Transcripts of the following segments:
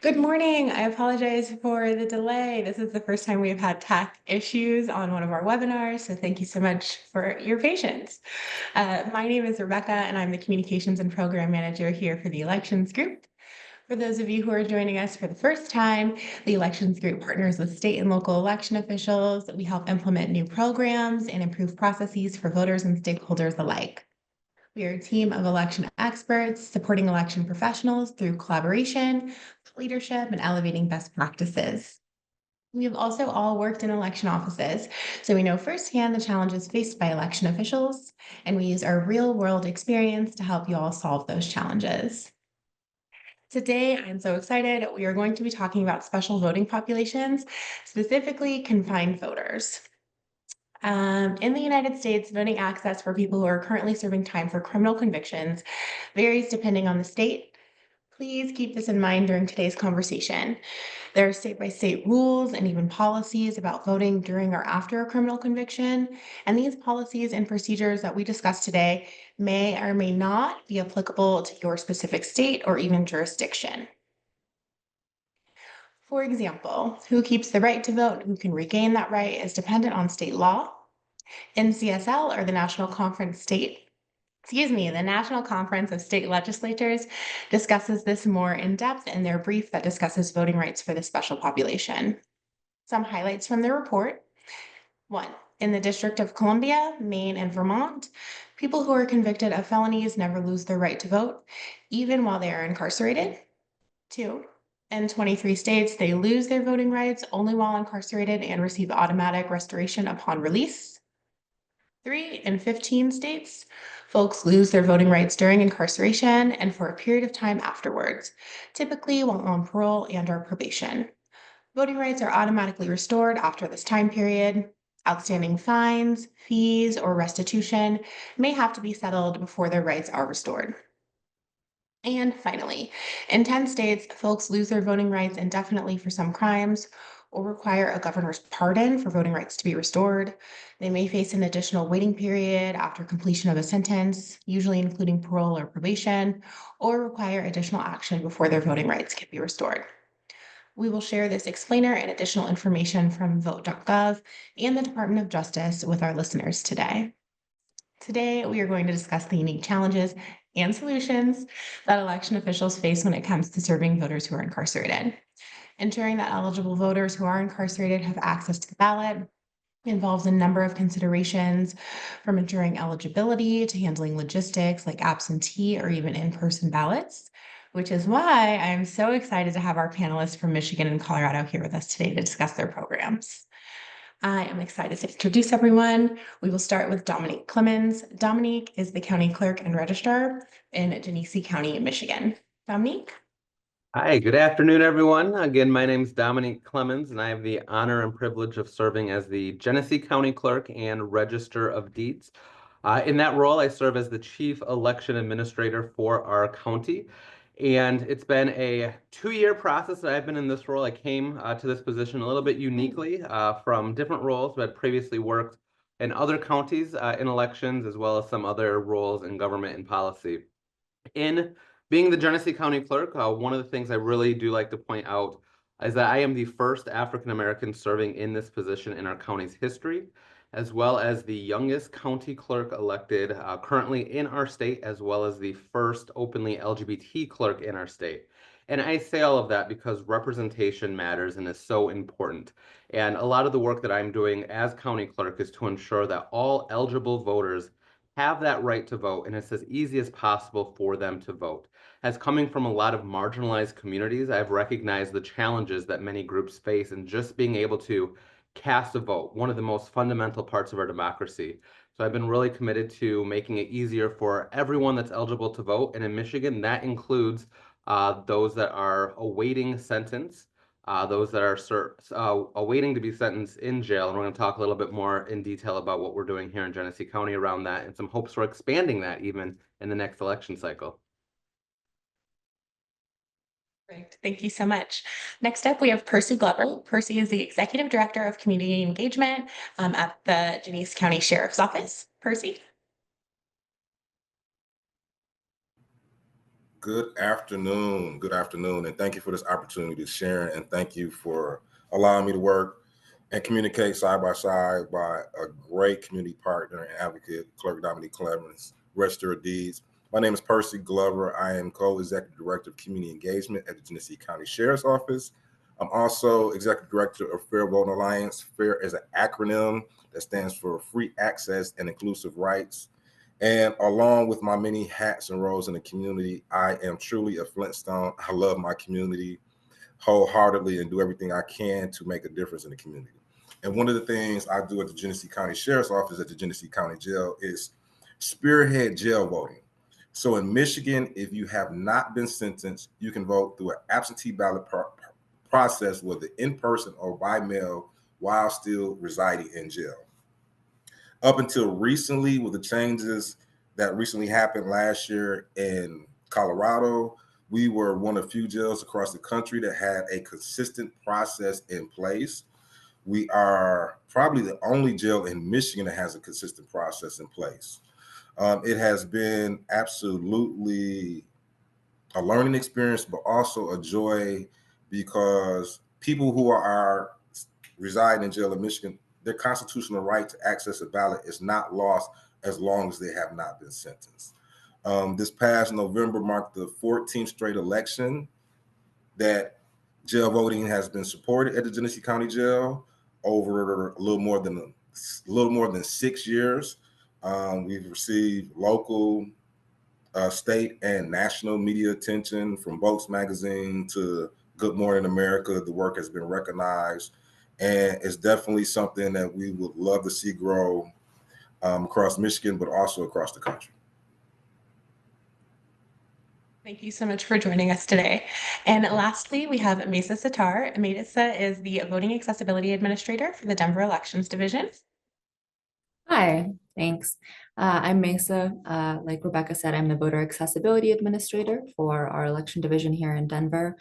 Good morning. I apologize for the delay. This is the first time we've had tech issues on one of our webinars, so thank you so much for your patience. My name is Rebecca, and I'm the Communications and Program Manager here for the Elections Group. For those of you who are joining us for the first time, the Elections Group partners with state and local election officials. We help implement new programs and improve processes for voters and stakeholders alike. We are a team of election experts supporting election professionals through collaboration, leadership, and elevating best practices. We have also all worked in election offices, so we know firsthand the challenges faced by election officials, and we use our real world experience to help you all solve those challenges. Today, I'm so excited. We are going to be talking about special voting populations, specifically confined voters. In the United States, voting access for people who are currently serving time for criminal convictions varies depending on the state. Please keep this in mind during today's conversation. There are state-by-state rules and even policies about voting during or after a criminal conviction, and these policies and procedures that we discuss today may or may not be applicable to your specific state or even jurisdiction. For example, who keeps the right to vote and who can regain that right is dependent on state law. NCSL, or the National Conference of State Legislatures, discusses this more in depth in their brief that discusses voting rights for this special population. Some highlights from the report. 1. In the District of Columbia, Maine, and Vermont, people who are convicted of felonies never lose their right to vote, even while they are incarcerated. 2. In 23 states, they lose their voting rights only while incarcerated and receive automatic restoration upon release. 3. In 15 states, folks lose their voting rights during incarceration and for a period of time afterwards, typically while on parole and/or probation. Voting rights are automatically restored after this time period. Outstanding fines, fees, or restitution may have to be settled before their rights are restored. And finally, in 10 states, folks lose their voting rights indefinitely for some crimes or require a governor's pardon for voting rights to be restored. They may face an additional waiting period after completion of a sentence, usually including parole or probation, or require additional action before their voting rights can be restored. We will share this explainer and additional information from vote.gov and the Department of Justice with our listeners today. Today, we are going to discuss the unique challenges and solutions that election officials face when it comes to serving voters who are incarcerated. Ensuring that eligible voters who are incarcerated have access to the ballot involves a number of considerations, from ensuring eligibility to handling logistics like absentee or even in-person ballots, which is why I'm so excited to have our panelists from Michigan and Colorado here with us today to discuss their programs. I am excited to introduce everyone. We will start with Domonique Clemons. Domonique is the County Clerk and Registrar in Genesee County, Michigan. Domonique? Hi, good afternoon, everyone. Again, my name is Domonique Clemons, and I have the honor and privilege of serving as the Genesee County Clerk and Register of Deeds. In that role, I serve as the Chief Election Administrator for our county. And it's been a 2-year process that I've been in this role. I came to this position a little bit uniquely from different roles, but I'd previously worked in other counties in elections, as well as some other roles in government and policy. In being the Genesee County Clerk, one of the things I really do like to point out is that I am the first African-American serving in this position in our county's history, as well as the youngest county clerk elected currently in our state, as well as the first openly LGBT clerk in our state. And I say all of that because representation matters and is so important. And a lot of the work that I'm doing as county clerk is to ensure that all eligible voters have that right to vote, and it's as easy as possible for them to vote. As coming from a lot of marginalized communities, I've recognized the challenges that many groups face in just being able to cast a vote, one of the most fundamental parts of our democracy. So I've been really committed to making it easier for everyone that's eligible to vote, and in Michigan, that includes those that are awaiting sentence, those that are awaiting to be sentenced in jail. And we're going to talk a little bit more in detail about what we're doing here in Genesee County around that, and some hopes for expanding that even in the next election cycle. Great. Thank you so much. Next up, we have Percy Glover. Percy is the Executive Director of Community Engagement at the Genesee County Sheriff's Office. Percy? Good afternoon, and thank you for this opportunity to share, and thank you for allowing me to work and communicate side by side by a great community partner and advocate, Clerk Domonique Clemons, Register of Deeds. My name is Percy Glover. I am Co-Executive Director of Community Engagement at the Genesee County Sheriff's Office. I'm also Executive Director of Fair Voting Alliance. FAIR is an acronym that stands for Free Access and Inclusive Rights. And along with my many hats and roles in the community, I am truly a Flintstone. I love my community wholeheartedly and do everything I can to make a difference in the community. And one of the things I do at the Genesee County Sheriff's Office at the Genesee County Jail is spearhead jail voting. So in Michigan, if you have not been sentenced, you can vote through an absentee ballot process, whether in person or by mail, while still residing in jail. Up until recently, with the changes that recently happened last year in Colorado, we were one of few jails across the country that had a consistent process in place. We are probably the only jail in Michigan that has a consistent process in place. It has been absolutely a learning experience, but also a joy because people who are residing in jail in Michigan, their constitutional right to access a ballot is not lost as long as they have not been sentenced. This past November marked the 14th straight election that jail voting has been supported at the Genesee County Jail over a little more than 6 years. We've received local, state, and national media attention from Votes Magazine to Good Morning America. The work has been recognized, and it's definitely something that we would love to see grow across Michigan, but also across the country. Thank you so much for joining us today. And lastly, we have Maysa Sitar. Maysa is the Voting Accessibility Administrator for the Denver Elections Division. Hi, thanks. I'm Maysa. Like Rebecca said, I'm the Voter Accessibility Administrator for our election division here in Denver.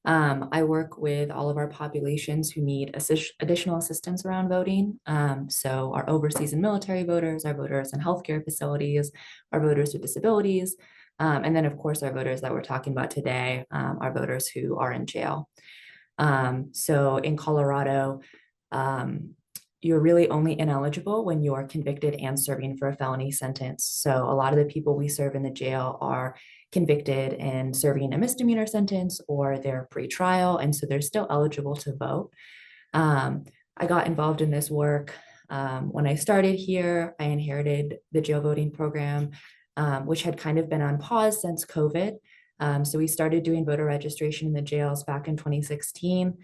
I work with all of our populations who need additional assistance around voting. So our overseas and military voters, our voters in healthcare facilities, our voters with disabilities, and then of course our voters that we're talking about today, our voters who are in jail. So in Colorado, you're really only ineligible when you're convicted and serving for a felony sentence. So a lot of the people we serve in the jail are convicted and serving a misdemeanor sentence, or they're pre-trial, and so they're still eligible to vote. I got involved in this work when I started here. I inherited the jail voting program, which had kind of been on pause since COVID. So we started doing voter registration in the jails back in 2016.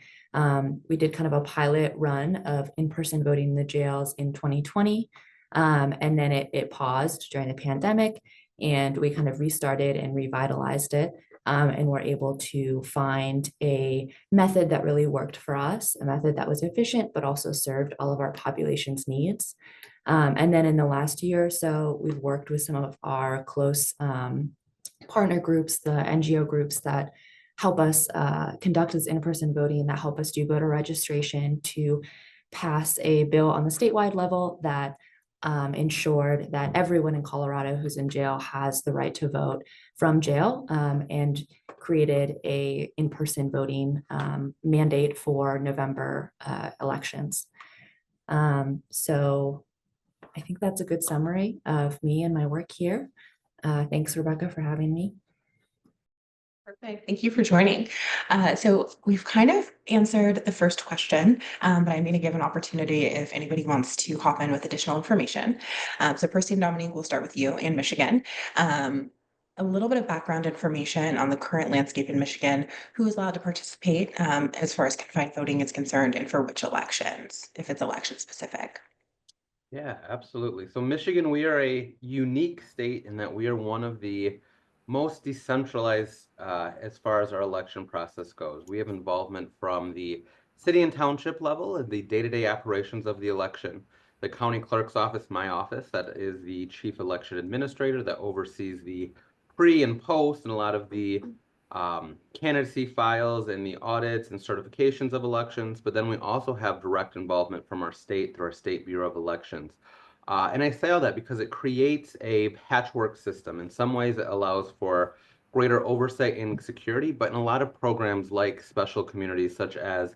We did kind of a pilot run of in-person voting in the jails in 2020. And then it paused during the pandemic, and we kind of restarted and revitalized it. And we're able to find a method that really worked for us, a method that was efficient, but also served all of our population's needs. And then in the last year or so, we've worked with some of our close partner groups, the NGO groups that help us conduct this in-person voting, that help us do voter registration, to pass a bill on the statewide level that ensured that everyone in Colorado who's in jail has the right to vote from jail, and created a in-person voting mandate for November elections. So I think that's a good summary of me and my work here. Thanks, Rebecca, for having me. Perfect. Thank you for joining. So we've kind of answered the first question, but I'm going to give an opportunity if anybody wants to hop in with additional information. So Percy and Dominique, we'll start with you in Michigan. A little bit of background information on the current landscape in Michigan, who is allowed to participate as far as confined voting is concerned, and for which elections, if it's election specific. Yeah, absolutely. So Michigan, we are a unique state in that we are one of the most decentralized as far as our election process goes. We have involvement from the city and township level and the day-to-day operations of the election. The county clerk's office, my office, that is the chief election administrator that oversees the pre and post and a lot of the candidacy files and the audits and certifications of elections. But then we also have direct involvement from our state through our State Bureau of Elections. And I say all that because it creates a patchwork system. In some ways, it allows for greater oversight and security, but in a lot of programs like special communities such as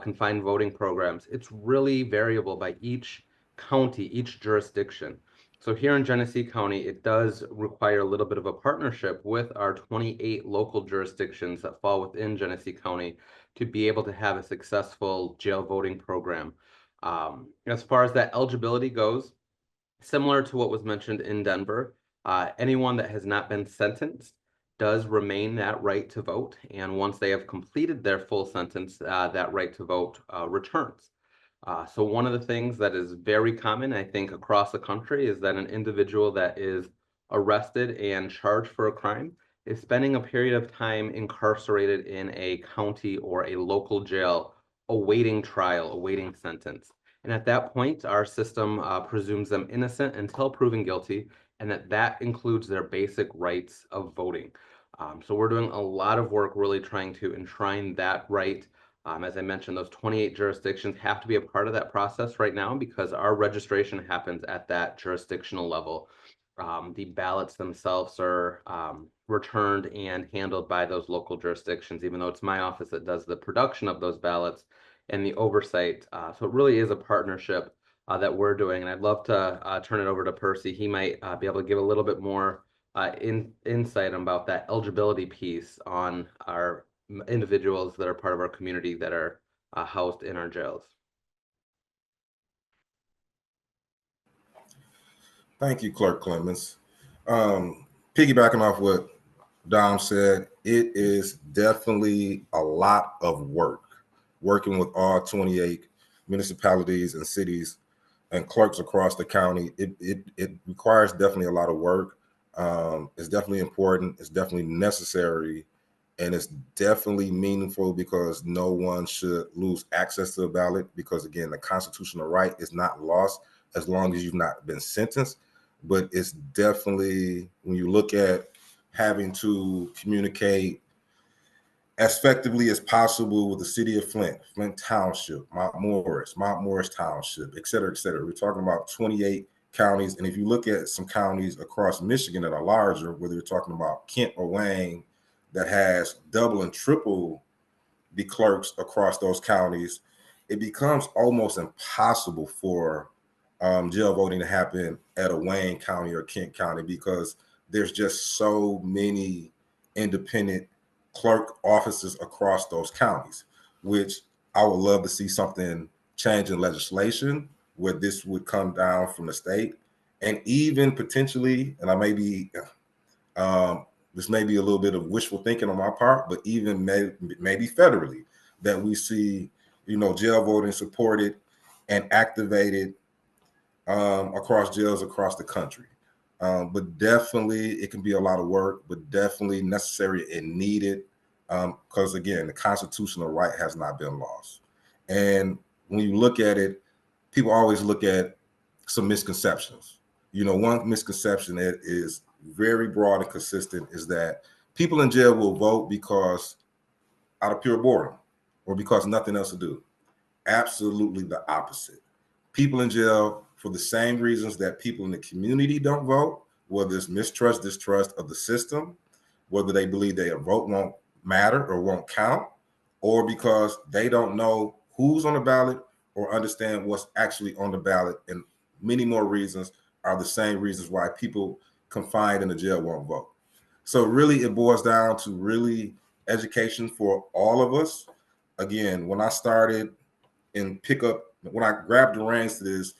confined voting programs, it's really variable by each county, each jurisdiction. So here in Genesee County, it does require a little bit of a partnership with our 28 local jurisdictions that fall within Genesee County to be able to have a successful jail voting program. As far as that eligibility goes, similar to what was mentioned in Denver, anyone that has not been sentenced does remain that right to vote. And once they have completed their full sentence, that right to vote returns. So one of the things that is very common, I think, across the country is that an individual that is arrested and charged for a crime is spending a period of time incarcerated in a county or a local jail awaiting trial, awaiting sentence. And at that point, our system presumes them innocent until proven guilty, and that includes their basic rights of voting. So we're doing a lot of work really trying to enshrine that right. As I mentioned, those 28 jurisdictions have to be a part of that process right now because our registration happens at that jurisdictional level. The ballots themselves are returned and handled by those local jurisdictions, even though it's my office that does the production of those ballots and the oversight. So it really is a partnership that we're doing. And I'd love to turn it over to Percy. He might be able to give a little bit more insight about that eligibility piece on our individuals that are part of our community that are housed in our jails. Thank you, Clerk Clemons. Piggybacking off what Dom said, it is definitely a lot of work working with all 28 municipalities and cities and clerks across the county. It requires definitely a lot of work. It's definitely important. It's definitely necessary. And it's definitely meaningful because no one should lose access to a ballot because, again, the constitutional right is not lost as long as you've not been sentenced. But it's definitely, when you look at having to communicate as effectively as possible with the city of Flint, Flint Township, Mount Morris Township, et cetera, et cetera. We're talking about 28 counties. And if you look at some counties across Michigan that are larger, whether you're talking about Kent or Wayne, that has double and triple the clerks across those counties, it becomes almost impossible for jail voting to happen at a Wayne County or Kent County because there's just so many independent clerk offices across those counties, which I would love to see something change in legislation where this would come down from the state and even potentially, and I may be, this may be a little bit of wishful thinking on my part, but even maybe federally that we see, jail voting supported and activated across jails across the country. But definitely it can be a lot of work, but definitely necessary and needed because, again, the constitutional right has not been lost. And when you look at it, people always look at some misconceptions. One misconception that is very broad and consistent is that people in jail will vote because out of pure boredom or because nothing else to do. Absolutely the opposite. People in jail for the same reasons that people in the community don't vote, whether it's mistrust, distrust of the system, whether they believe their vote won't matter or won't count, or because they don't know who's on the ballot or understand what's actually on the ballot. And many more reasons are the same reasons why people confined in the jail won't vote. So really it boils down to really education for all of us. Again, when I started when I grabbed the reins to this,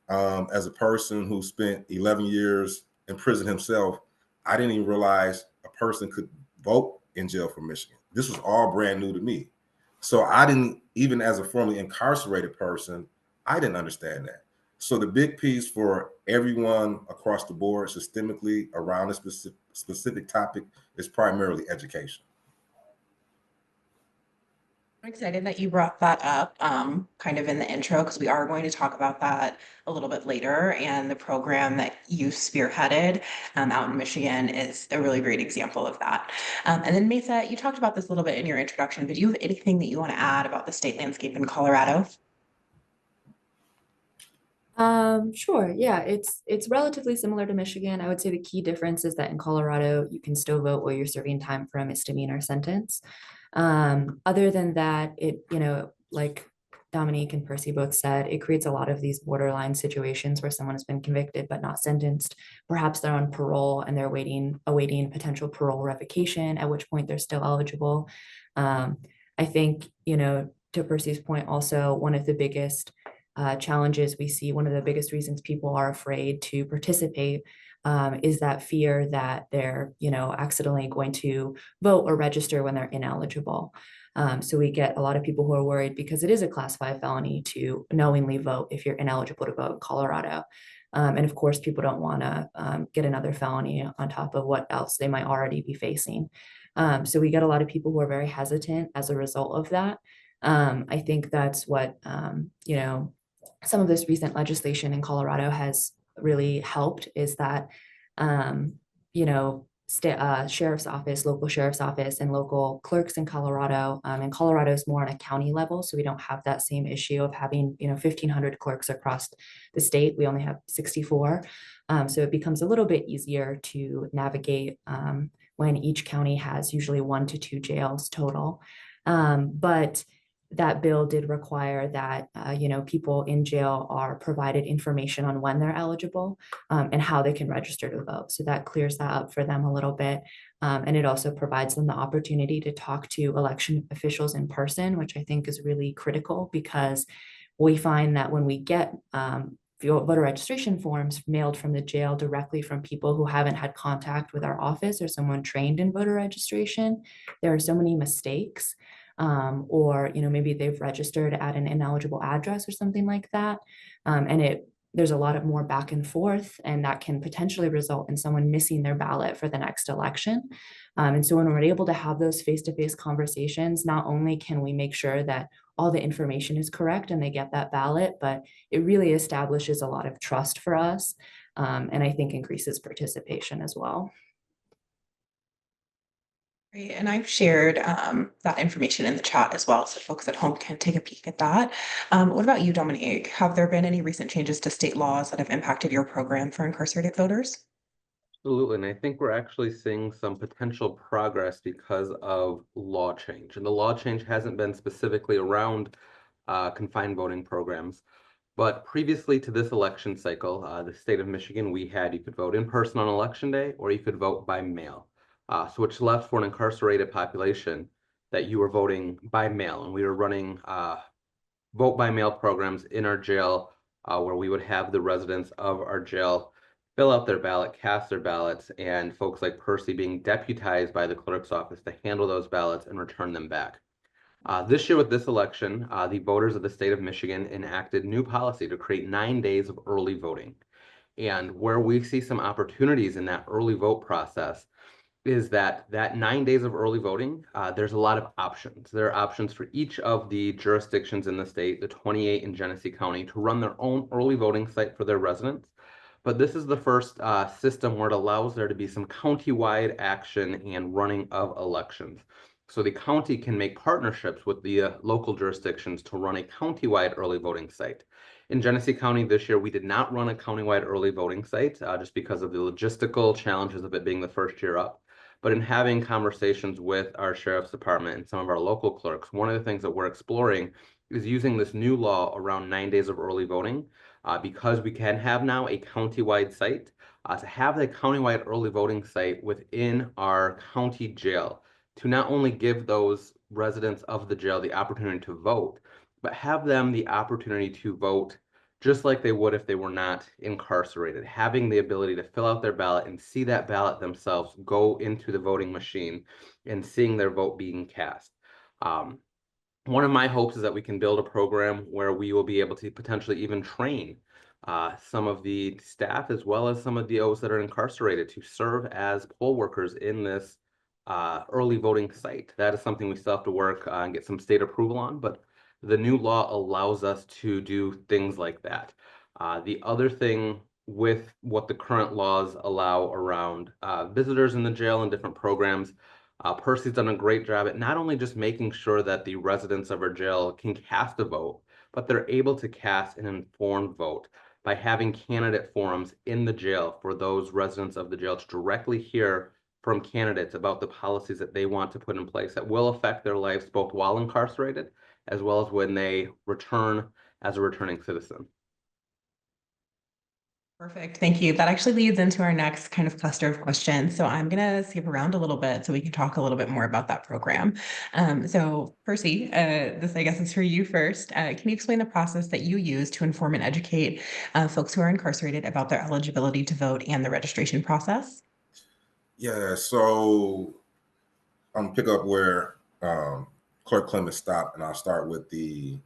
as a person who spent 11 years in prison himself, I didn't even realize a person could vote in jail for Michigan. This was all brand new to me. So I didn't, even as a formerly incarcerated person, I didn't understand that. So the big piece for everyone across the board systemically around this specific topic is primarily education. I'm excited that you brought that up kind of in the intro because we are going to talk about that a little bit later. And the program that you spearheaded out in Michigan is a really great example of that. And then Maysa, you talked about this a little bit in your introduction, but do you have anything that you want to add about the state landscape in Colorado? Sure. Yeah, it's relatively similar to Michigan. I would say the key difference is that in Colorado, you can still vote while you're serving time for a misdemeanor sentence. Other than that, like Dominique and Percy both said, it creates a lot of these borderline situations where someone has been convicted but not sentenced. Perhaps they're on parole and they're awaiting potential parole revocation, at which point they're still eligible. I think, to Percy's point, also one of the biggest challenges we see, one of the biggest reasons people are afraid to participate is that fear that they're, accidentally going to vote or register when they're ineligible. So we get a lot of people who are worried because it is a class 5 felony to knowingly vote if you're ineligible to vote in Colorado. And of course, people don't want to get another felony on top of what else they might already be facing. So we get a lot of people who are very hesitant as a result of that. I think that's what, some of this recent legislation in Colorado has really helped is that, sheriff's office, local sheriff's office, and local clerks in Colorado. And Colorado is more on a county level, so we don't have that same issue of having 1,500 clerks across the state. We only have 64, so it becomes a little bit easier to navigate when each county has usually 1 to 2 jails total. But that bill did require that people in jail are provided information on when they're eligible and how they can register to vote. So that clears that up for them a little bit. And it also provides them the opportunity to talk to election officials in person, which I think is really critical because we find that when we get voter registration forms mailed from the jail directly from people who haven't had contact with our office or someone trained in voter registration, there are so many mistakes. Or maybe they've registered at an ineligible address or something like that. And there's a lot of more back and forth, and that can potentially result in someone missing their ballot for the next election. And so when we're able to have those face-to-face conversations, not only can we make sure that all the information is correct and they get that ballot, but it really establishes a lot of trust for us. And I think increases participation as well. Great, and I've shared that information in the chat as well, so folks at home can take a peek at that. What about you, Dominique? Have there been any recent changes to state laws that have impacted your program for incarcerated voters? Absolutely, and I think we're actually seeing some potential progress because of law change. And the law change hasn't been specifically around confined voting programs. But previously to this election cycle, the state of Michigan, you could vote in person on election day, or you could vote by mail. So which left for an incarcerated population that you were voting by mail. And we were running vote by mail programs in our jail where we would have the residents of our jail fill out their ballot, cast their ballots, and folks like Percy being deputized by the clerk's office to handle those ballots and return them back. This year with this election, the voters of the state of Michigan enacted new policy to create 9 days of early voting. And where we see some opportunities in that early vote process is that 9 days of early voting, there's a lot of options. There are options for each of the jurisdictions in the state, the 28 in Genesee County, to run their own early voting site for their residents. But this is the first system where it allows there to be some county-wide action and running of elections. So the county can make partnerships with the local jurisdictions to run a county-wide early voting site. In Genesee County this year, we did not run a county-wide early voting site just because of the logistical challenges of it being the first year up. But in having conversations with our sheriff's department and some of our local clerks, one of the things that we're exploring is using this new law around 9 days of early voting because we can have now a county-wide site to have the county-wide early voting site within our county jail to not only give those residents of the jail the opportunity to vote, but have them the opportunity to vote just like they would if they were not incarcerated, having the ability to fill out their ballot and see that ballot themselves go into the voting machine and seeing their vote being cast. One of my hopes is that we can build a program where we will be able to potentially even train some of the staff as well as some of those that are incarcerated to serve as poll workers in this early voting site. That is something we still have to work and get some state approval on, but the new law allows us to do things like that. The other thing with what the current laws allow around visitors in the jail and different programs, Percy's done a great job at not only just making sure that the residents of our jail can cast a vote, but they're able to cast an informed vote. by having candidate forums in the jail for those residents of the jail to directly hear from candidates about the policies that they want to put in place that will affect their lives both while incarcerated as well as when they return as a returning citizen. Perfect. Thank you. That actually leads into our next kind of cluster of questions. So I'm going to skip around a little bit so we can talk a little bit more about that program. So Percy, this I guess is for you first. Can you explain the process that you use to inform and educate folks who are incarcerated about their eligibility to vote and the registration process? Yeah, so I'm gonna pick up where Clerk Clemons stopped, and I'll start with the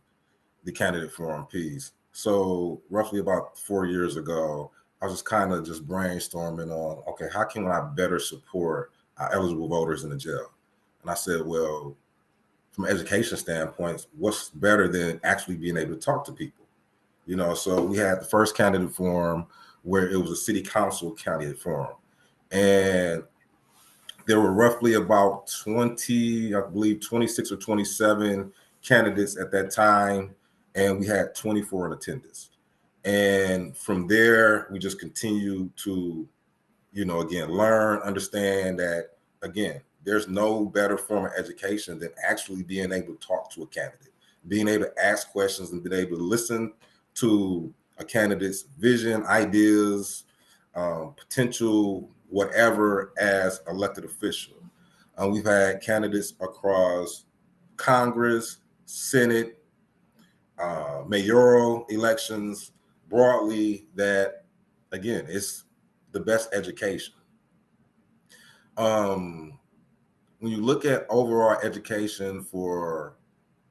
candidate forum piece. So roughly about 4 years ago, I was just kind of just brainstorming on, okay, how can I better support our eligible voters in the jail? And I said, well, from an education standpoint, what's better than actually being able to talk to people? You know, so we had the first candidate forum where it was a city council candidate forum. And there were roughly about 20, I believe 26 or 27 candidates at that time, and we had 24 in attendance. And from there, we just continue to, again, learn, understand that, again, there's no better form of education than actually being able to talk to a candidate, being able to ask questions and being able to listen to a candidate's vision, ideas, potential, whatever, as elected official. We've had candidates across Congress, Senate, mayoral elections, broadly, that, again, it's the best education. When you look at overall education for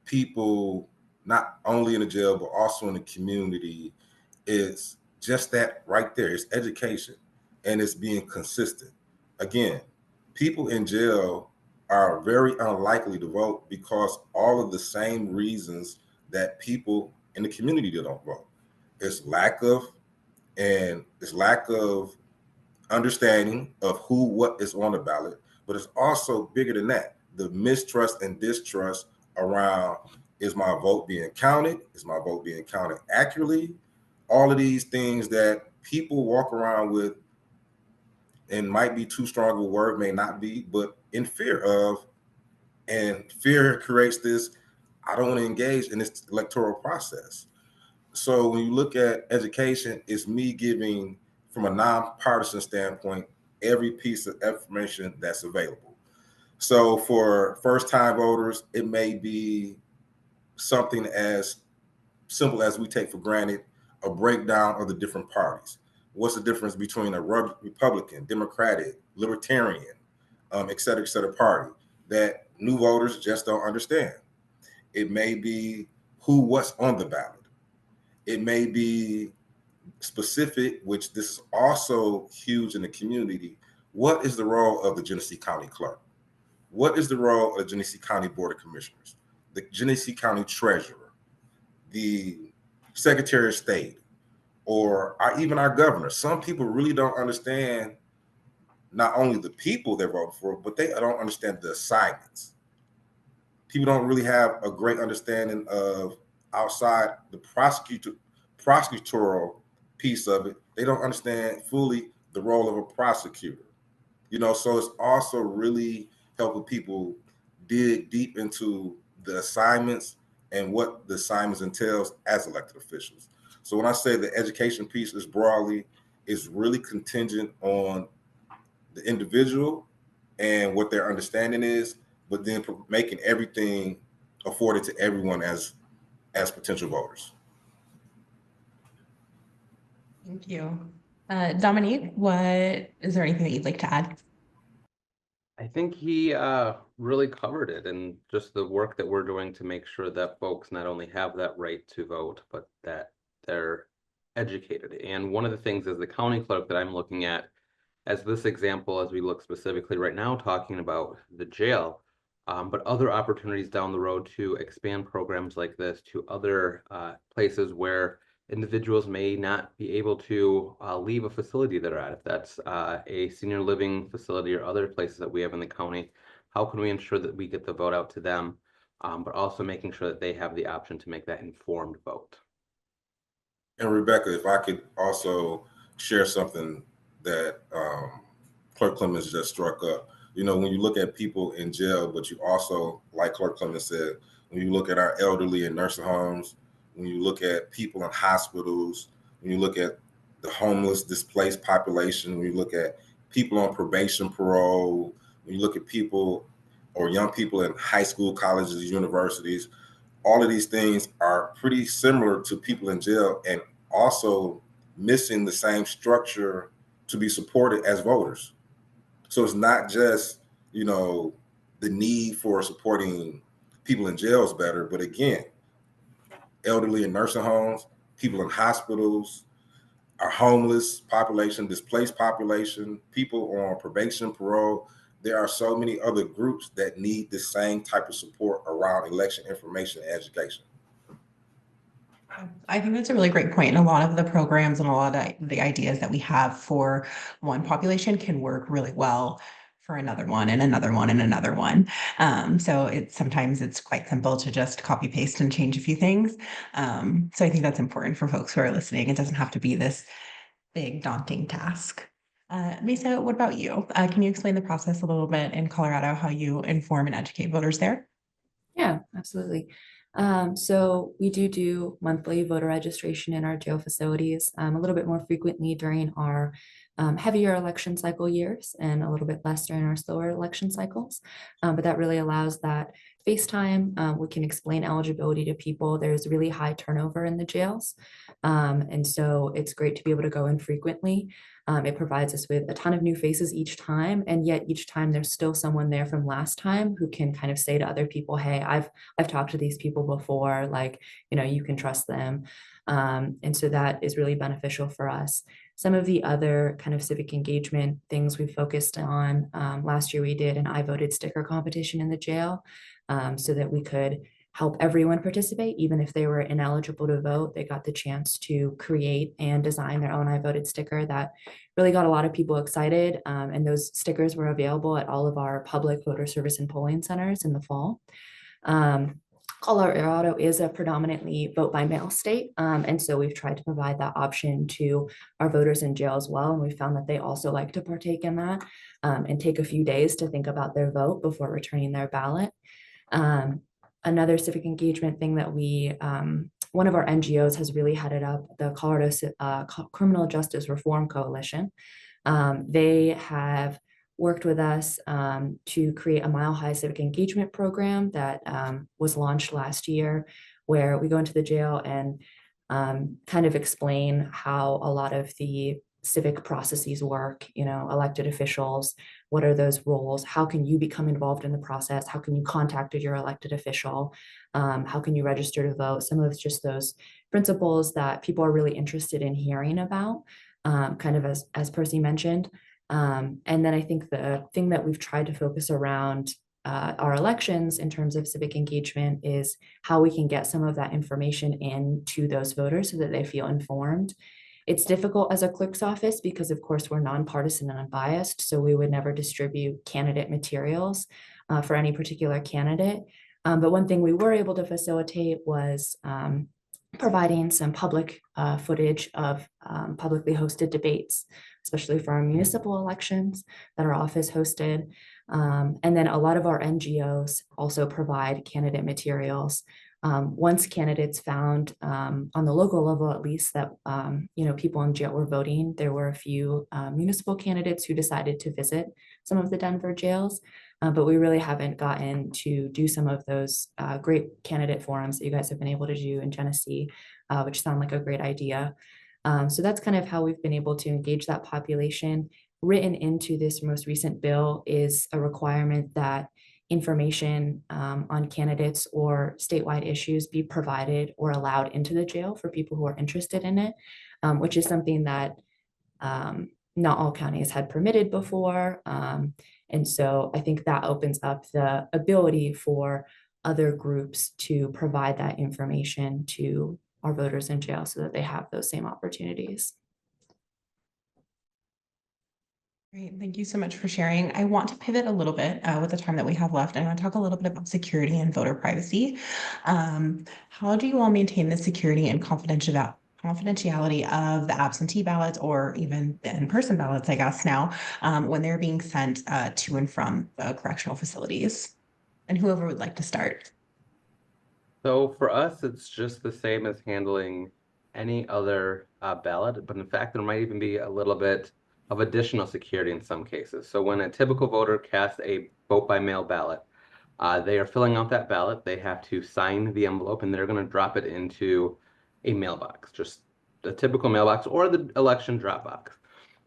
people, not only in the jail, but also in the community, it's just that right there. It's education, and it's being consistent. Again, people in jail are very unlikely to vote because all of the same reasons that people in the community don't vote. It's lack of understanding of who, what is on the ballot, but it's also bigger than that. The mistrust and distrust around, is my vote being counted? Is my vote being counted accurately? All of these things that people walk around with, and might be too strong a word, may not be, but in fear of, and fear creates this, I don't want to engage in this electoral process. So when you look at education, it's me giving, from a nonpartisan standpoint, every piece of information that's available. So for first-time voters, it may be something as simple as we take for granted a breakdown of the different parties. What's the difference between a Republican, Democratic, Libertarian, et cetera, party that new voters just don't understand? It may be what's on the ballot. It may be specific, which this is also huge in the community. What is the role of the Genesee County Clerk? What is the role of the Genesee County Board of Commissioners, the Genesee County Treasurer, the Secretary of State, or even our governor? Some people really don't understand not only the people they're voting for, but they don't understand the assignments. People don't really have a great understanding of, outside the prosecutorial piece of it, they don't understand fully the role of a prosecutor. So it's also really helping people dig deep into the assignments and what the assignments entails as elected officials. So when I say the education piece is broadly, is really contingent on the individual and what their understanding is, but then making everything afforded to everyone as potential voters. Thank you. Dominique, is there anything that you'd like to add? I think he really covered it, and just the work that we're doing to make sure that folks not only have that right to vote, but that they're educated. And one of the things as the county clerk that I'm looking at as this example, as we look specifically right now, talking about the jail, but other opportunities down the road to expand programs like this to other places where individuals may not be able to leave a facility they're at. If that's a senior living facility or other places that we have in the county, how can we ensure that we get the vote out to them, but also making sure that they have the option to make that informed vote? And Rebecca, if I could also share something that Clerk Clemons just struck up. You know, when you look at people in jail, but you also, like Clerk Clemons said, when you look at our elderly in nursing homes, when you look at people in hospitals, when you look at the homeless, displaced population, when you look at people on probation, parole, when you look at people or young people in high school, colleges, universities, all of these things are pretty similar to people in jail and also missing the same structure to be supported as voters. So it's not just, you know, the need for supporting people in jails better, but again, elderly in nursing homes, people in hospitals, our homeless population, displaced population, people on probation, parole. There are so many other groups that need the same type of support around election information and education. I think that's a really great point. And a lot of the programs and a lot of the ideas that we have for one population can work really well for another one and another one and another one. So sometimes it's quite simple to just copy paste and change a few things. So I think that's important for folks who are listening. It doesn't have to be this big daunting task. Maysa, what about you? Can you explain the process a little bit in Colorado, how you inform and educate voters there? Yeah, absolutely. So we do monthly voter registration in our jail facilities, a little bit more frequently during our heavier election cycle years and a little bit less during our slower election cycles. But that really allows that face time. We can explain eligibility to people. There's really high turnover in the jails. And so it's great to be able to go in frequently. It provides us with a ton of new faces each time, and yet each time there's still someone there from last time who can kind of say to other people, hey, I've talked to these people before, like, you know, you can trust them. And so that is really beneficial for us. Some of the other kind of civic engagement things we focused on, last year we did an I voted sticker competition in the jail, so that we could help everyone participate, even if they were ineligible to vote. They got the chance to create and design their own I voted sticker. That really got a lot of people excited. And those stickers were available at all of our public voter service and polling centers in the fall. Colorado is a predominantly vote by mail state. And so we've tried to provide that option to our voters in jail as well. And we found that they also like to partake in that and take a few days to think about their vote before returning their ballot. Another civic engagement thing that one of our NGOs has really headed up, the Colorado Criminal Justice Reform Coalition. They have worked with us to create a Mile High civic engagement program that was launched last year, where we go into the jail and kind of explain how a lot of the civic processes work, you know, elected officials, what are those roles? How can you become involved in the process? How can you contact your elected official? How can you register to vote? Some of just those principles that people are really interested in hearing about, kind of as Percy mentioned. And then I think the thing that we've tried to focus around our elections in terms of civic engagement is how we can get some of that information into those voters so that they feel informed. It's difficult as a clerk's office because, of course, we're nonpartisan and unbiased, so we would never distribute candidate materials for any particular candidate. But one thing we were able to facilitate was providing some public footage of publicly hosted debates, especially for our municipal elections that our office hosted. And then a lot of our NGOs also provide candidate materials. Once candidates found on the local level, at least, that you know, people in jail were voting, there were a few municipal candidates who decided to visit some of the Denver jails, but we really haven't gotten to do some of those great candidate forums that you guys have been able to do in Genesee, which sound like a great idea. So that's kind of how we've been able to engage that population. Written into this most recent bill is a requirement that information on candidates or statewide issues be provided or allowed into the jail for people who are interested in it, which is something that not all counties had permitted before. And so I think that opens up the ability for other groups to provide that information to our voters in jail so that they have those same opportunities. Great, thank you so much for sharing. I want to pivot a little bit with the time that we have left. I want to talk a little bit about security and voter privacy. How do you all maintain the security and confidentiality of the absentee ballots or even the in-person ballots, I guess now, when they're being sent to and from the correctional facilities? And whoever would like to start. So for us, it's just the same as handling any other ballot, but in fact, there might even be a little bit of additional security in some cases. So when a typical voter casts a vote by mail ballot, they are filling out that ballot. They have to sign the envelope and they're going to drop it into a mailbox, just the typical mailbox or the election drop box.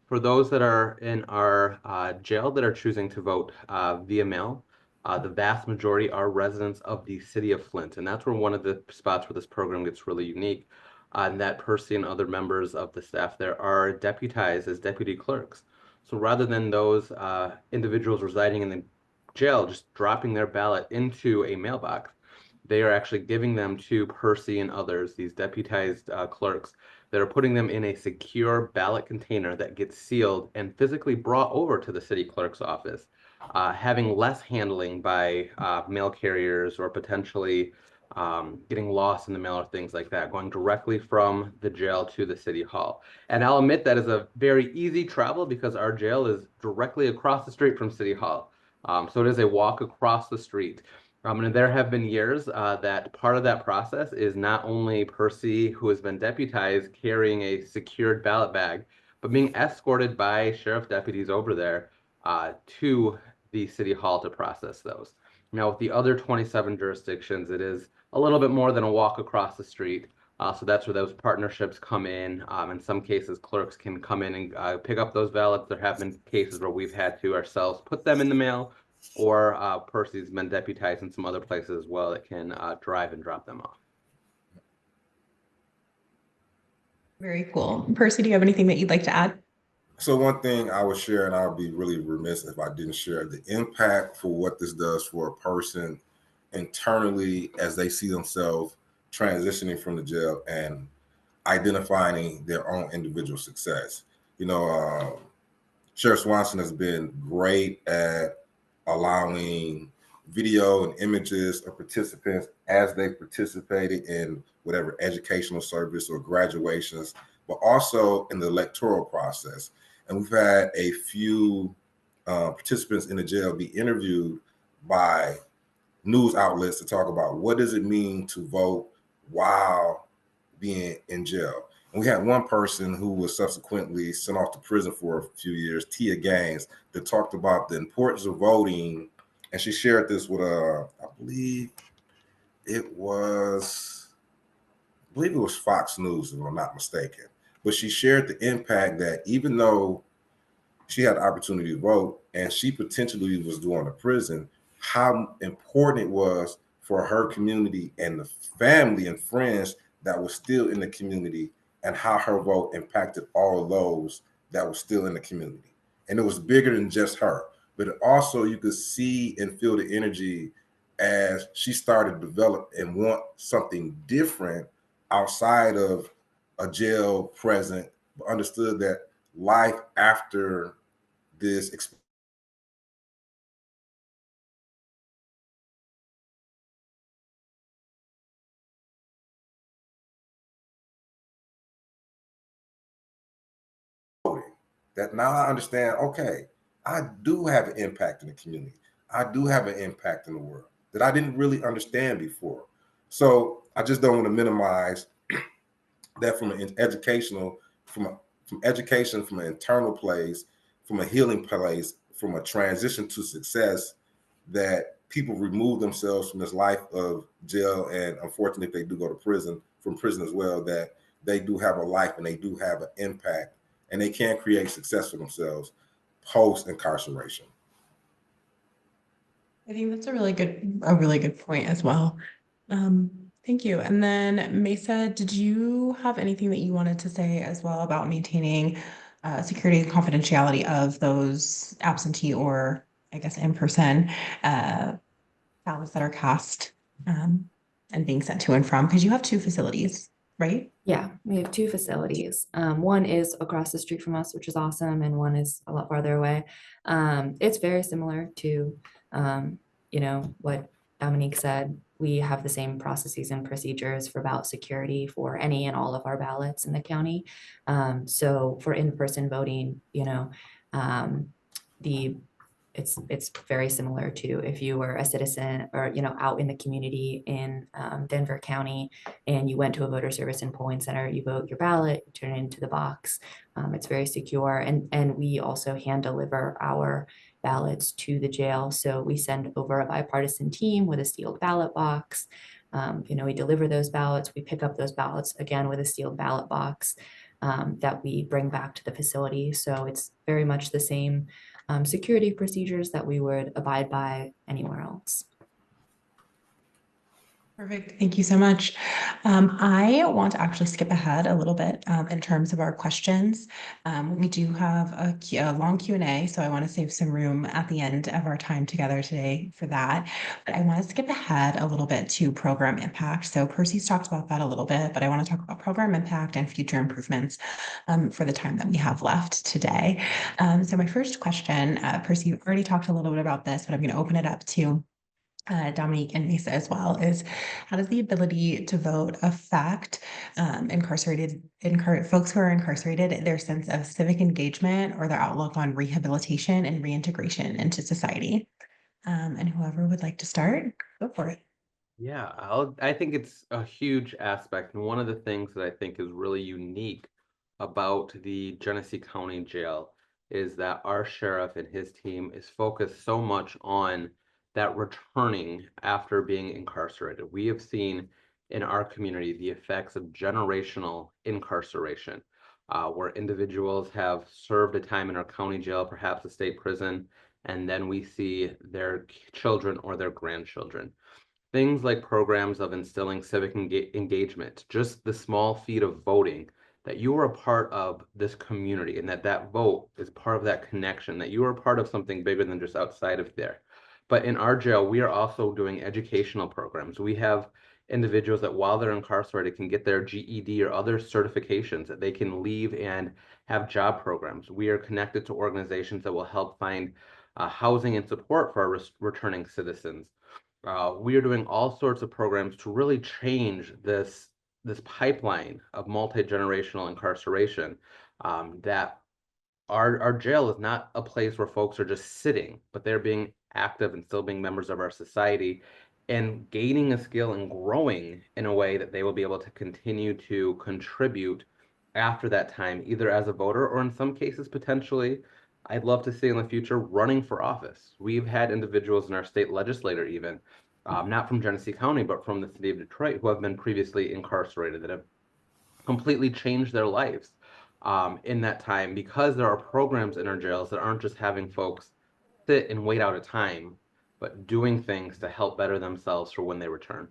For those that are in our jail that are choosing to vote via mail, the vast majority are residents of the city of Flint. And that's where one of the spots where this program gets really unique. And that Percy and other members of the staff there are deputized as deputy clerks. So rather than those individuals residing in the jail just dropping their ballot into a mailbox, they are actually giving them to Percy and others, these deputized clerks, that are putting them in a secure ballot container that gets sealed and physically brought over to the city clerk's office, having less handling by mail carriers or potentially getting lost in the mail or things like that, going directly from the jail to the city hall. And I'll admit that is a very easy travel because our jail is directly across the street from City Hall. So it is a walk across the street. And there have been years that part of that process is not only Percy, who has been deputized, carrying a secured ballot bag, but being escorted by sheriff deputies over there to the city hall to process those. Now, with the other 27 jurisdictions, it is a little bit more than a walk across the street. So that's where those partnerships come in. In some cases, clerks can come in and pick up those ballots. There have been cases where we've had to ourselves put them in the mail, or Percy's been deputized in some other places as well that can drive and drop them off. Very cool. Percy, do you have anything that you'd like to add? So one thing I would share, and I would be really remiss if I didn't share, the impact for what this does for a person internally as they see themselves transitioning from the jail and identifying their own individual success. You know, Sheriff Swanson has been great at allowing video and images of participants as they participated in whatever educational service or graduations, but also in the electoral process. And we've had a few participants in the jail be interviewed by news outlets to talk about what does it mean to vote while being in jail. And we had one person who was subsequently sent off to prison for a few years, Tia Gaines, that talked about the importance of voting. And she shared this with I believe it was Fox News, if I'm not mistaken. But she shared the impact that even though she had the opportunity to vote and she potentially was going to prison, how important it was for her community and the family and friends that were still in the community, and how her vote impacted all of those that were still in the community. And it was bigger than just her, but it also, you could see and feel the energy as she started to develop and want something different outside of a jail present, but understood that life after this experience that now I understand, okay, I do have an impact in the community. I do have an impact in the world that I didn't really understand before. So I just don't want to minimize that from an educational, from education, from an internal place, from a healing place, from a transition to success, that people remove themselves from this life of jail. And unfortunately, if they do go to prison, from prison as well, that they do have a life and they do have an impact, and they can create success for themselves post incarceration. I think that's a really good point as well. Thank you. And then Maysa, did you have anything that you wanted to say as well about maintaining security and confidentiality of those absentee or I guess in-person ballots that are cast and being sent to and from? Because you have two facilities, right? Yeah, we have two facilities. One is across the street from us, which is awesome, and one is a lot farther away. It's very similar to, what Domonique said. we have the same processes and procedures for ballot security for any and all of our ballots in the county. So for in-person voting, it's very similar to if you were a citizen or, out in the community in Denver County and you went to a voter service and polling center, you vote your ballot, you turn it into the box. It's very secure. And we also hand deliver our ballots to the jail. So we send over a bipartisan team with a sealed ballot box. We deliver those ballots, we pick up those ballots again with a sealed ballot box that we bring back to the facility. So it's very much the same security procedures that we would abide by anywhere else. Perfect. Thank you so much. I want to actually skip ahead a little bit in terms of our questions. We do have a long Q&A, so I want to save some room at the end of our time together today for that. But I want to skip ahead a little bit to program impact. So Percy's talked about that a little bit, but I want to talk about program impact and future improvements for the time that we have left today. So my first question, Percy, you already talked a little bit about this, but I'm going to open it up to Domonique and Maysa as well, is how does the ability to vote affect folks who are incarcerated, their sense of civic engagement or their outlook on rehabilitation and reintegration into society? And whoever would like to start, go for it. Yeah, I think it's a huge aspect. And one of the things that I think is really unique about the Genesee County Jail is that our sheriff and his team is focused so much on that returning after being incarcerated. We have seen in our community the effects of generational incarceration, where individuals have served a time in our county jail, perhaps a state prison, and then we see their children or their grandchildren. Things like programs of instilling civic engagement, just the small feat of voting, that you are a part of this community and that vote is part of that connection, that you are a part of something bigger than just outside of there. But in our jail, we are also doing educational programs. We have individuals that while they're incarcerated can get their GED or other certifications, that they can leave and have job programs. We are connected to organizations that will help find housing and support for our returning citizens. We are doing all sorts of programs to really change this pipeline of multi-generational incarceration, that our jail is not a place where folks are just sitting, but they're being active and still being members of our society and gaining a skill and growing in a way that they will be able to continue to contribute after that time, either as a voter or in some cases, potentially, I'd love to see in the future running for office. We've had individuals in our state legislature even, not from Genesee County, but from the city of Detroit, who have been previously incarcerated that have completely changed their lives in that time, because there are programs in our jails that aren't just having folks sit and wait out a time, but doing things to help better themselves for when they return.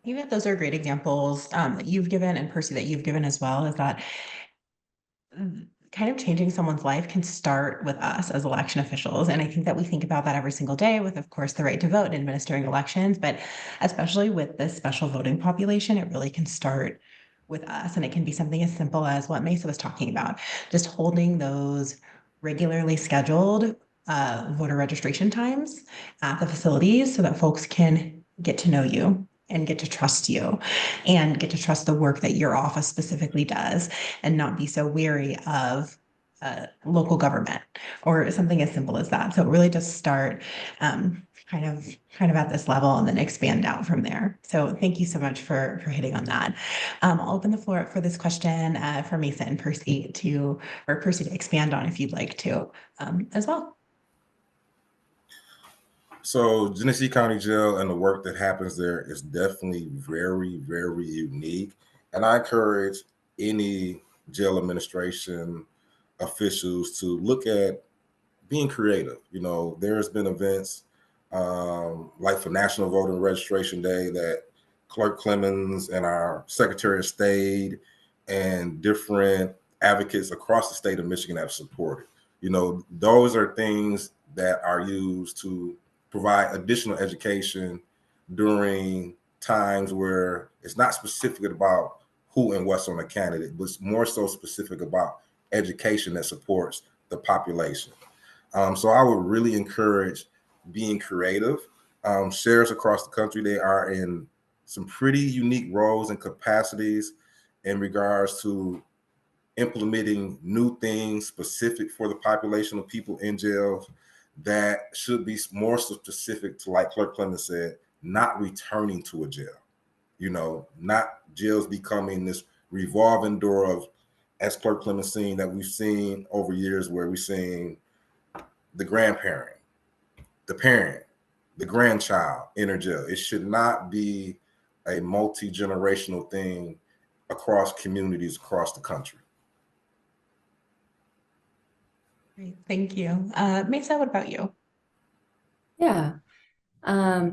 I think that those are great examples that you've given, and Percy that you've given as well, is that kind of changing someone's life can start with us as election officials. And I think that we think about that every single day with, of course, the right to vote and administering elections, but especially with this special voting population, it really can start with us. And it can be something as simple as what Maysa was talking about, just holding those regularly scheduled voter registration times at the facilities so that folks can get to know you and get to trust you and get to trust the work that your office specifically does and not be so weary of local government or something as simple as that. So it really does start kind of at this level and then expand out from there. So thank you so much for hitting on that. I'll open the floor up for this question for Maysa and Percy to expand on if you'd like to as well. So Genesee County Jail and the work that happens there is definitely very, very unique. And I encourage any jail administration officials to look at being creative. There's been events like for National Voting Registration Day that Clerk Clemons and our Secretary of State and different advocates across the state of Michigan have supported. Those are things that are used to provide additional education during times where it's not specific about who and what's on a candidate, but it's more so specific about education that supports the population. So I would really encourage being creative. Sheriffs across the country, they are in some pretty unique roles and capacities in regards to implementing new things specific for the population of people in jails that should be more specific to, like Clerk Clemons said, not returning to a jail. You know, not jails becoming this revolving door of, as Clerk Clemons seen, that we've seen over years, where we've seen the grandparent, the parent, the grandchild enter jail. It should not be a multi-generational thing across communities across the country. Great, thank you. Maysa, what about you? Yeah.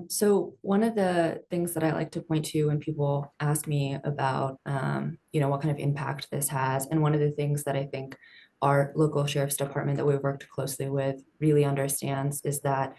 So one of the things that I like to point to when people ask me about, what kind of impact this has, and one of the things that I think our local sheriff's department that we've worked closely with really understands is that,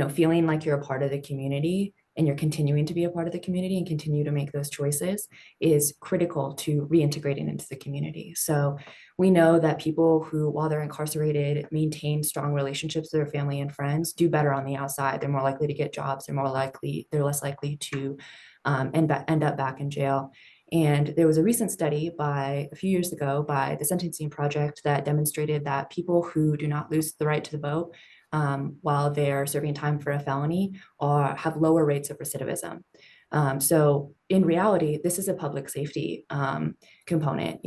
feeling like you're a part of the community and you're continuing to be a part of the community and continue to make those choices is critical to reintegrating into the community. So we know that people who, while they're incarcerated, maintain strong relationships with their family and friends, do better on the outside. They're more likely to get jobs. They're less likely to end up back in jail. And there was a recent study a few years ago by the Sentencing Project that demonstrated that people who do not lose the right to vote while they're serving time for a felony or have lower rates of recidivism. So in reality, this is a public safety component,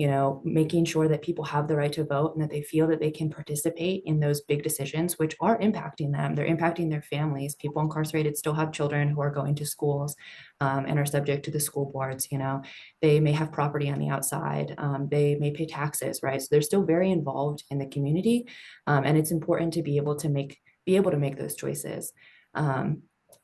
making sure that people have the right to vote and that they feel that they can participate in those big decisions, which are impacting them. They're impacting their families. People incarcerated still have children who are going to schools and are subject to the school boards. They may have property on the outside. They may pay taxes, right? So they're still very involved in the community. And it's important to be able to make those choices.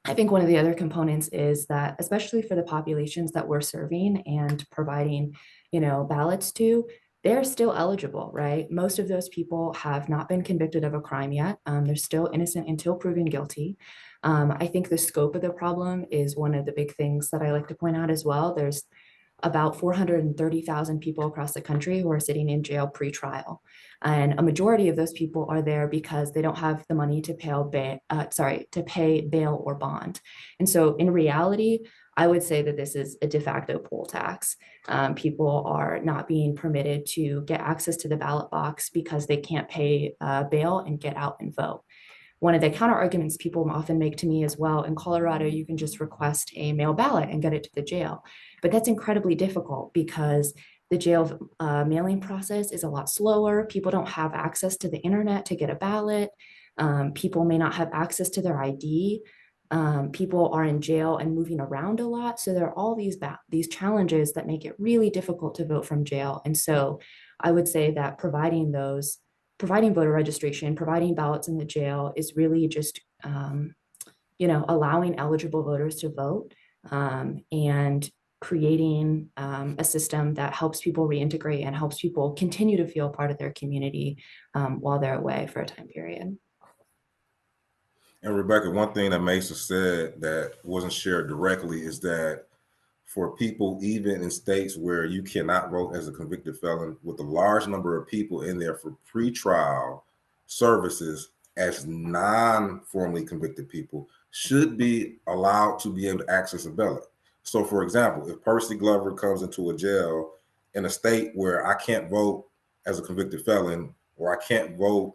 I think one of the other components is that, especially for the populations that we're serving and providing, ballots to, they're still eligible, right? Most of those people have not been convicted of a crime yet. They're still innocent until proven guilty. I think the scope of the problem is one of the big things that I like to point out as well. There's about 430,000 people across the country who are sitting in jail pre-trial. And a majority of those people are there because they don't have the money to pay bail or bond. And so in reality, I would say that this is a de facto poll tax. People are not being permitted to get access to the ballot box because they can't pay bail and get out and vote. One of the counter arguments people often make to me as well, in Colorado, you can just request a mail ballot and get it to the jail. But that's incredibly difficult because the jail mailing process is a lot slower. People don't have access to the internet to get a ballot. People may not have access to their ID. People are in jail and moving around a lot. So there are all these challenges that make it really difficult to vote from jail. And so I would say that providing voter registration, providing ballots in the jail is really just, allowing eligible voters to vote and creating a system that helps people reintegrate and helps people continue to feel part of their community while they're away for a time period. And Rebecca, one thing that Maysa said that wasn't shared directly is that for people, even in states where you cannot vote as a convicted felon, with a large number of people in there for pretrial services as non-formally convicted people, should be allowed to be able to access a ballot. So for example, if Percy Glover comes into a jail in a state where I can't vote as a convicted felon, or I can't vote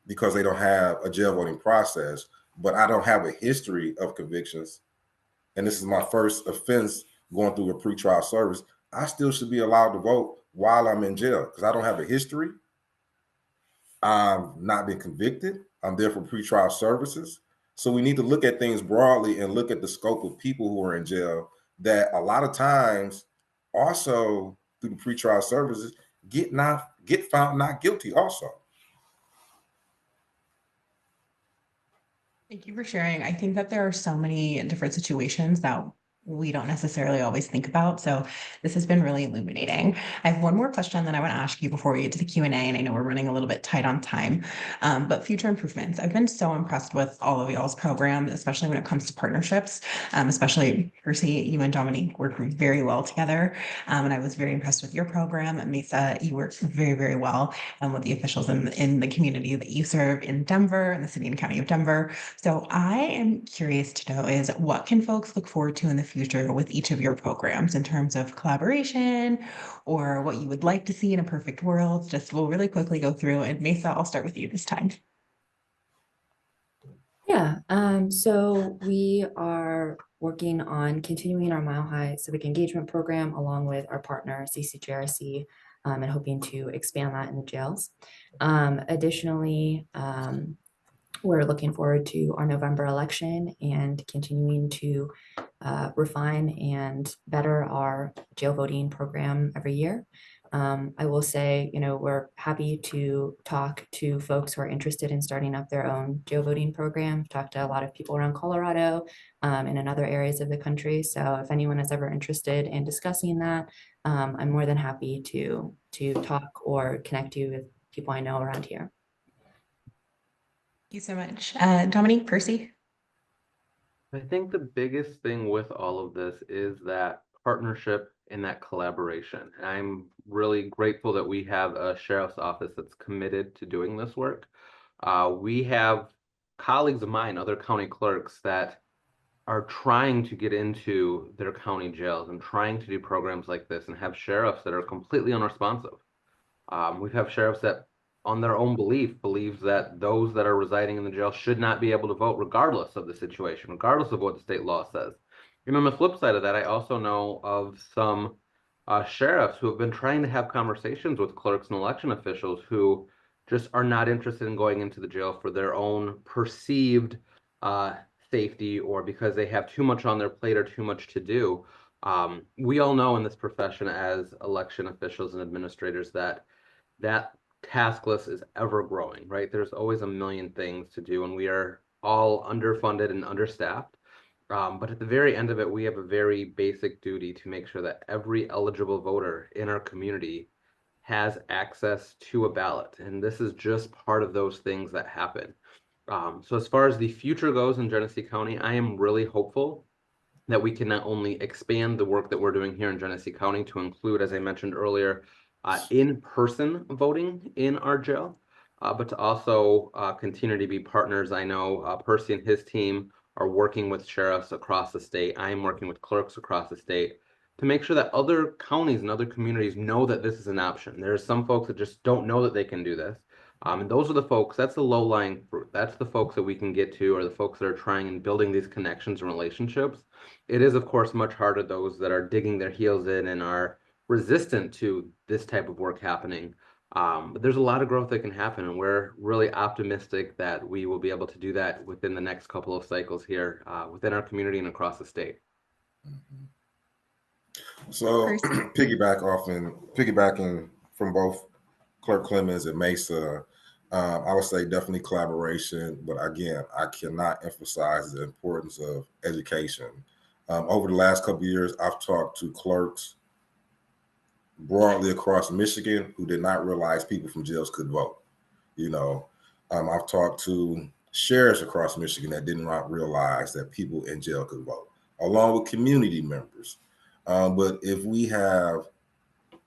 because they don't have a jail voting process, but I don't have a history of convictions, and this is my first offense going through a pretrial service, I still should be allowed to vote while I'm in jail because I don't have a history. I'm not been convicted. I'm there for pretrial services. So we need to look at things broadly and look at the scope of people who are in jail that a lot of times also through the pretrial services get found not guilty also. Thank you for sharing. I think that there are so many different situations that we don't necessarily always think about. So this has been really illuminating. I have one more question that I want to ask you before we get to the Q&A, and I know we're running a little bit tight on time, but future improvements. I've been so impressed with all of y'all's programs, especially when it comes to partnerships, especially Percy, you and Dominique work very well together. And I was very impressed with your program. And Maysa, you work very, very well with the officials in the community that you serve in Denver and the city and county of Denver. So I am curious to know is what can folks look forward to in the future with each of your programs in terms of collaboration or what you would like to see in a perfect world? Just we'll really quickly go through, and Maysa, I'll start with you this time. Yeah, so we are working on continuing our Mile High Civic Engagement Program along with our partner CCJRC, and hoping to expand that in the jails. Additionally, we're looking forward to our November election and continuing to refine and better our jail voting program every year. I will say, we're happy to talk to folks who are interested in starting up their own jail voting program. Talked to a lot of people around Colorado and in other areas of the country. So if anyone is ever interested in discussing that, I'm more than happy to talk or connect you with people I know around here. Thank you so much. Dominique, Percy? I think the biggest thing with all of this is that partnership and that collaboration. I'm really grateful that we have a sheriff's office that's committed to doing this work. We have colleagues of mine, other county clerks, that are trying to get into their county jails and trying to do programs like this, and have sheriffs that are completely unresponsive. We have sheriffs that, on their own believes that those that are residing in the jail should not be able to vote regardless of the situation, regardless of what the state law says. And on the flip side of that, I also know of some sheriffs who have been trying to have conversations with clerks and election officials who just are not interested in going into the jail for their own perceived safety, or because they have too much on their plate or too much to do. We all know in this profession as election officials and administrators that task list is ever growing, right? There's always a million things to do, and we are all underfunded and understaffed. But at the very end of it, we have a very basic duty to make sure that every eligible voter in our community has access to a ballot. And this is just part of those things that happen. So as far as the future goes in Genesee County, I am really hopeful that we can not only expand the work that we're doing here in Genesee County to include, as I mentioned earlier, in-person voting in our jail, but to also continue to be partners. I know Percy and his team are working with sheriffs across the state. I am working with clerks across the state to make sure that other counties and other communities know that this is an option. There are some folks that just don't know that they can do this. And those are the folks, that's the low-lying fruit. That's the folks that we can get to, or the folks that are trying and building these connections and relationships. It is, of course, much harder those that are digging their heels in and are resistant to this type of work happening. But there's a lot of growth that can happen, and we're really optimistic that we will be able to do that within the next couple of cycles here within our community and across the state. So piggybacking from both Clerk Clemons and Maysa, I would say definitely collaboration, but again, I cannot emphasize the importance of education. Over the last couple of years, I've talked to clerks broadly across Michigan who did not realize people from jails could vote. I've talked to sheriffs across Michigan that did not realize that people in jail could vote, along with community members. But if we have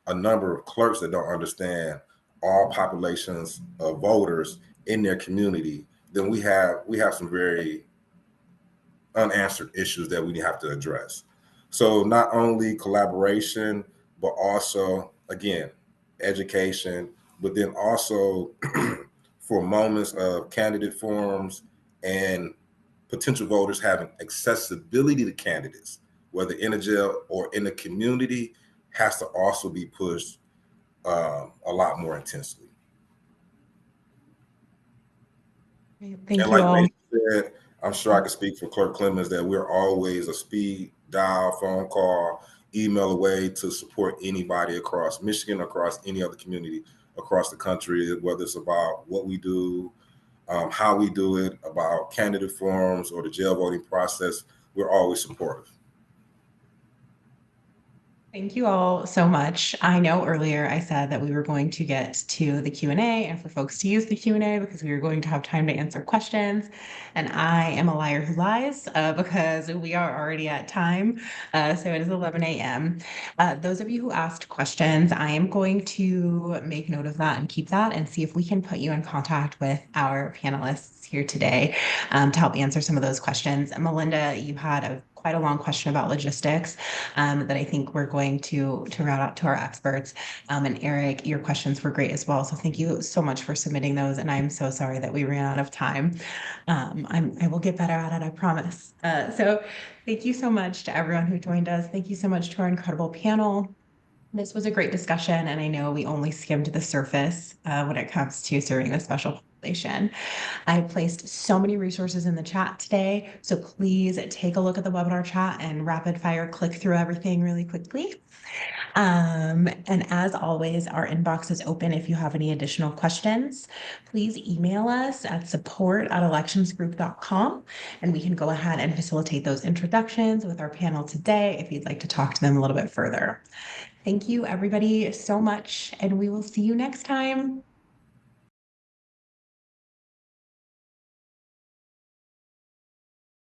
a number of clerks that don't understand all populations of voters in their community, then we have some very unanswered issues that we have to address. So not only collaboration, but also, again, education, but then also for moments of candidate forums and potential voters having accessibility to candidates, whether in a jail or in the community, has to also be pushed a lot more intensely. Thank and you like all. Maysa said, I'm sure I can speak for Clerk Clemons that we're always a speed dial, phone call, email away to support anybody across Michigan, across any other community across the country, whether it's about what we do, how we do it, about candidate forums or the jail voting process. We're always supportive. Thank you all so much. I know earlier I said that we were going to get to the Q&A and for folks to use the Q&A because we were going to have time to answer questions. And I am a liar who lies because we are already at time. So it is 11 a.m. Those of you who asked questions, I am going to make note of that and keep that and see if we can put you in contact with our panelists here today to help answer some of those questions. Melinda, you had quite a long question about logistics that I think we're going to route out to our experts. And Eric, your questions were great as well. So thank you so much for submitting those. And I'm so sorry that we ran out of time. I will get better at it, I promise. So thank you so much to everyone who joined us. Thank you so much to our incredible panel. This was a great discussion, and I know we only skimmed the surface when it comes to serving the special population. I placed so many resources in the chat today, so please take a look at the webinar chat and rapid fire click through everything really quickly. And as always, our inbox is open if you have any additional questions. Please email us at support@electionsgroup.com, and we can go ahead and facilitate those introductions with our panel today if you'd like to talk to them a little bit further. Thank you, everybody, so much, and we will see you next time.